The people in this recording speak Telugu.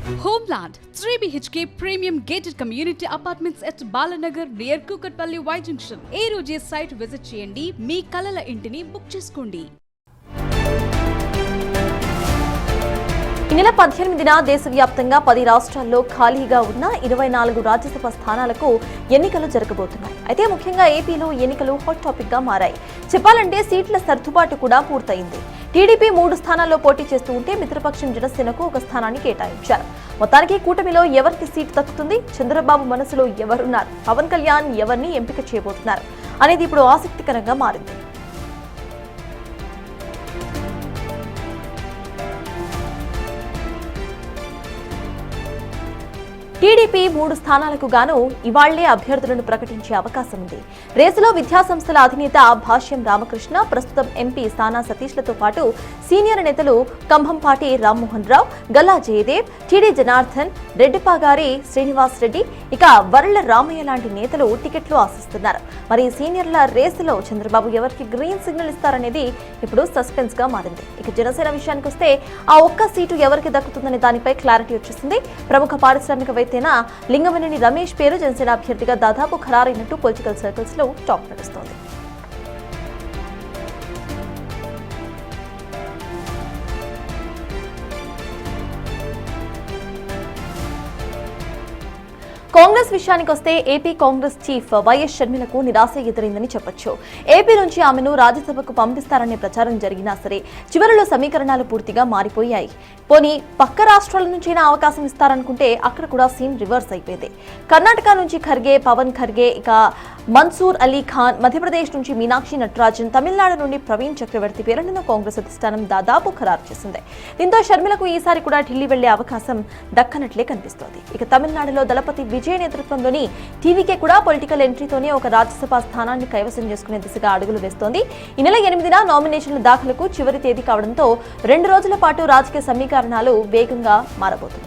Homeland 3 BHK premium gated community apartments at Balanagar near Kukatpalli Y Junction. ఏ రోజే సైట్ విజిట్ చేయండి, మీ కలల ఇంటిని బుక్ చేసుకోండి. ఈ నెల 18న దేశవ్యాప్తంగా 10 రాష్ట్రాల్లో ఖాళీగా ఉన్న 24 రాజ్యసభ స్థానాలకు ఎన్నికలు జరగబోతున్నాయి. అయితే ముఖ్యంగా ఏపీలో ఎన్నికలు హాట్ టాపిక్ గా మారాయి. చెప్పాలంటే సీట్ల సర్దుబాటు కూడా పూర్తయింది. టీడీపీ 3 స్థానాల్లో పోటీ చేస్తూ ఉంటే మిత్రపక్షం జనసేనకు ఒక స్థానాన్ని కేటాయించారు. మొత్తానికి కూటమిలో ఎవరికి సీటు దక్కుతుంది, చంద్రబాబు మనసులో ఎవరున్నారు, పవన్ కళ్యాణ్ ఎవరిని ఎంపిక చేయబోతున్నారు అనేది ఇప్పుడు ఆసక్తికరంగా మారింది. టీడీపీ 3 స్థానాలకు గాను ఇవాళ్లే అభ్యర్థులను ప్రకటించే అవకాశం ఉంది. రేసులో విద్యాసంస్థల అధినేత భాష్యం రామకృష్ణ, ప్రస్తుతం ఎంపీ సానా సతీష్లతో పాటు సీనియర్ నేతలు కంభంపాటి రామ్మోహన్ రావు, గల్లా జయదేవ్, టీడీ జనార్దన్, రెడ్డిపాగారి శ్రీనివాస్ రెడ్డి, ఇక వరళ్ల రామయ్య లాంటి నేతలు టికెట్లు ఆశిస్తున్నారు. మరి సీనియర్ల రేసులో చంద్రబాబు ఎవరికి గ్రీన్ సిగ్నల్ ఇస్తారనేది ఇప్పుడు సస్పెన్స్ గా మారింది. ఇక జనసేన విషయానికి వస్తే ఆ ఒక్క సీటు ఎవరికి దక్కుతుందనే దానిపై క్లారిటీ వచ్చేసింది. ప్రముఖ పారిశ్రామికవేత్త లింగమనేని రమేష్ పేరు జనసేన అభ్యర్థిగా దాదాపు ఖరారైనట్టు పొలిటికల్ సర్కిల్స్ లో టాక్ నడుస్తోంది. కాంగ్రెస్ విషయానికి వస్తే ఏపీ కాంగ్రెస్ చీఫ్ వైఎస్ షర్మిలకు నిరాశ ఎదురైందని చెప్పొచ్చు. ఏపీ నుంచి ఆమెను రాజ్యసభకు పంపిస్తారనే ప్రచారం జరిగినా సరే చివరిలో సమీకరణాలు పూర్తిగా మారిపోయాయి. పోనీ పక్క రాష్ట్రాల నుంచైనా అవకాశం ఇస్తారనుకుంటే అక్కడ కూడా సీన్ రివర్స్ అయిపోయింది. కర్ణాటక నుంచి ఖర్గే, పవన్ ఖర్గే, ఇక మన్సూర్ అలీ ఖాన్, మధ్యప్రదేశ్ నుంచి మీనాక్షి నటరాజన్, తమిళనాడు నుండి ప్రవీణ్ చక్రవర్తి పేర్లను కాంగ్రెస్ అధిష్టానం దాదాపు ఖరారు చేసింది. దీంతో షర్మిలకు ఈసారి కూడా ఢిల్లీ వెళ్లే అవకాశం దక్కనట్లే కనిపిస్తోంది. ఇక తమిళనాడులో దళపతి విజయ్ నేతృత్వంలోని టీవీకే కూడా పొలిటికల్ ఎంట్రీతోనే ఒక రాజ్యసభ స్థానాన్ని కైవసం చేసుకునే దిశగా అడుగులు వేస్తోంది. ఈ నెల 8న నామినేషన్ల దాఖలకు చివరి తేదీ కావడంతో 2 రోజుల పాటు రాజకీయ సమీకరణాలు వేగంగా మారబోతున్నాయి.